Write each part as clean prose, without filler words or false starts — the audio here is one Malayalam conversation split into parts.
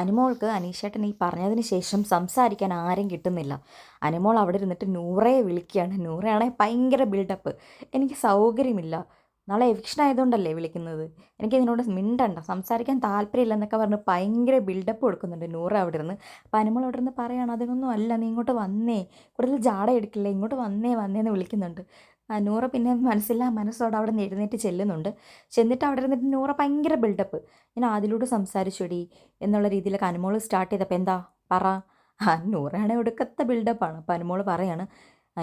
അനുമോൾക്ക് അനീഷേട്ടൻ ഈ പറഞ്ഞതിന് ശേഷം സംസാരിക്കാൻ ആരും കിട്ടുന്നില്ല. അനുമോൾ അവിടെ ഇരുന്നിട്ട് നൂറയെ വിളിക്കുകയാണ്. നൂറയാണെങ്കിൽ ഭയങ്കര ബിൽഡപ്പ്. എനിക്ക് സൗകര്യമില്ല, നാളെ എവിക്ഷൻ ആയതുകൊണ്ടല്ലേ വിളിക്കുന്നത്, എനിക്ക് ഇതിനോട് മിണ്ടണ്ട, സംസാരിക്കാൻ താല്പര്യമില്ല എന്നൊക്കെ പറഞ്ഞ് ഭയങ്കര ബിൽഡപ്പ് കൊടുക്കുന്നുണ്ട് നൂറ അവിടെ ഇരുന്ന്. അപ്പോൾ അനുമോൾ അവിടെ ഇരുന്ന് പറയുകയാണ്, അതിനൊന്നും അല്ല, നീ ഇങ്ങോട്ട് വന്നേ, കൂടുതൽ ജാട എടുക്കില്ലേ, ഇങ്ങോട്ട് വന്നേ വന്നേന്ന് വിളിക്കുന്നുണ്ട്. നൂറ പിന്നെ മനസ്സില്ല മനസ്സോടെ അവിടെ നിന്ന് എഴുന്നേറ്റ് ചെല്ലുന്നുണ്ട്. ചെന്നിട്ട് അവിടെ ഇരുന്നിട്ട് നൂറ ഭയങ്കര ബിൽഡപ്പ്, ഞാൻ അതിലൂടെ സംസാരിച്ചൊടി എന്നുള്ള രീതിയിലൊക്കെ അനുമോൾ സ്റ്റാർട്ട് ചെയ്തപ്പോൾ എന്താ പറ. നൂറാണെങ്കിൽ ഒടുക്കത്തെ ബിൽഡപ്പാണ്. അപ്പോൾ അനുമോൾ പറയാണ്,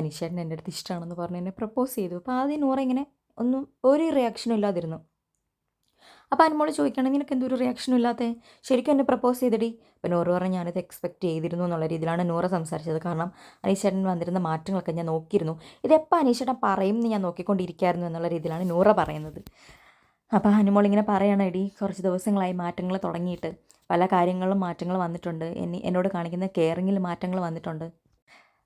അനീഷേട്ടൻ എൻ്റെ അടുത്ത് ഇഷ്ടമാണെന്ന് പറഞ്ഞ് എന്നെ പ്രപ്പോസ് ചെയ്തു. അപ്പോൾ ആദ്യം നൂറ ഇങ്ങനെ ഒന്നും ഒരു റിയാക്ഷനും ഇല്ലാതിരുന്നു. അപ്പോൾ അനുമോൾ ചോദിക്കുകയാണ്, നിനക്ക് എന്തൊരു റിയാക്ഷനും ഇല്ലാത്തേ, ശരിക്കും എന്നെ പ്രപ്പോസ് ചെയ്തിടി. അപ്പോൾ നൂറ് പറഞ്ഞ് ഞാനത് എക്സ്പെക്റ്റ് ചെയ്തിരുന്നു എന്നുള്ള രീതിയിലാണ് നൂറ സംസാരിച്ചത്. കാരണം അനീഷേട്ടൻ വന്നിരുന്ന മാറ്റങ്ങളൊക്കെ ഞാൻ നോക്കിയിരുന്നു, ഇതെപ്പോൾ അനീഷേട്ടൻ പറയും എന്ന് ഞാൻ നോക്കിക്കൊണ്ടിരിക്കുകയായിരുന്നു എന്നുള്ള രീതിയിലാണ് നൂറ പറയുന്നത്. അപ്പോൾ അനുമോൾ ഇങ്ങനെ പറയണം, എടി കുറച്ച് ദിവസങ്ങളായി മാറ്റങ്ങൾ തുടങ്ങിയിട്ട് പല കാര്യങ്ങളിലും മാറ്റങ്ങൾ വന്നിട്ടുണ്ട്, എന്നോട് കാണിക്കുന്ന കെയറിങ്ങിൽ മാറ്റങ്ങൾ വന്നിട്ടുണ്ട്.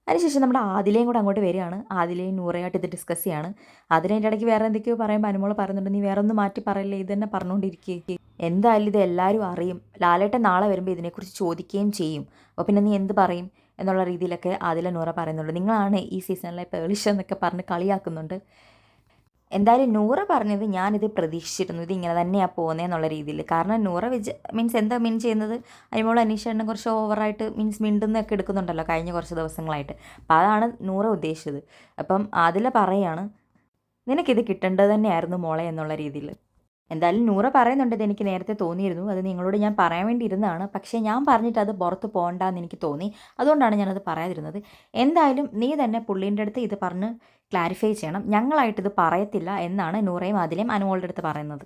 അതിനുശേഷം നമ്മുടെ ആദിലയും കൂടെ അങ്ങോട്ട് വരികയാണ്. ആദിലയും നൂറയായിട്ട് ഇത് ഡിസ്കസ് ചെയ്യാണ്. അതിൻ്റെ ഇടയ്ക്ക് വേറെ എന്തൊക്കെയോ പറയുമ്പോൾ അനുമോൾ പറയുന്നുണ്ട്, നീ വേറെ ഒന്നും മാറ്റി പറയില്ലേ, ഇത് തന്നെ പറഞ്ഞുകൊണ്ടിരിക്കുക, എന്തായാലും ഇത് എല്ലാവരും അറിയും, ലാലേട്ടൻ നാളെ വരുമ്പോൾ ഇതിനെക്കുറിച്ച് ചോദിക്കുകയും ചെയ്യും, അപ്പോൾ പിന്നെ നീ എന്ത് പറയും എന്നുള്ള രീതിയിലൊക്കെ ആദില നൂറ പറയുന്നുണ്ട്. നിങ്ങളാണ് ഈ സീസണിലെ പേളിഷ എന്നൊക്കെ പറഞ്ഞ് കളിയാക്കുന്നുണ്ട്. എന്തായാലും നൂറ പറഞ്ഞത് ഞാനിത് പ്രതീക്ഷിച്ചിരുന്നു, ഇത് ഇങ്ങനെ തന്നെയാണ് പോകുന്നതെന്നുള്ള രീതിയിൽ. കാരണം നൂറ മീൻസ് എന്താ മീൻ ചെയ്യുന്നത്, അനുമോൾ അനീഷേട്ടനെ കുറച്ച് ഓവറായിട്ട് മീൻസ് മിണ്ടുന്നൊക്കെ എടുക്കുന്നുണ്ടല്ലോ കഴിഞ്ഞ കുറച്ച് ദിവസങ്ങളായിട്ട്. അപ്പം അതാണ് നൂറ ഉദ്ദേശിച്ചത്. അപ്പം അതിൽ പറയാണ്, നിനക്കിത് കിട്ടേണ്ടത് തന്നെയായിരുന്നു മോളെ എന്നുള്ള രീതിയിൽ. എന്തായാലും നൂറ പറയുന്നുണ്ട്, ഇത് എനിക്ക് നേരത്തെ തോന്നിയിരുന്നു, അത് നിങ്ങളോട് ഞാൻ പറയാൻ വേണ്ടി ഇരുന്നതാണ്, പക്ഷേ ഞാൻ പറഞ്ഞിട്ട് അത് പുറത്ത് പോകണ്ടെന്ന് എനിക്ക് തോന്നി, അതുകൊണ്ടാണ് ഞാനത് പറയാതിരുന്നത്. എന്തായാലും നീ തന്നെ പുള്ളീൻ്റെ അടുത്ത് ഇത് പറഞ്ഞ് ക്ലാരിഫൈ ചെയ്യണം, ഞങ്ങളായിട്ടിത് പറയത്തില്ല എന്നാണ് നൂറയും അതിലേയും അനുമോളുടെ അടുത്ത് പറയുന്നത്.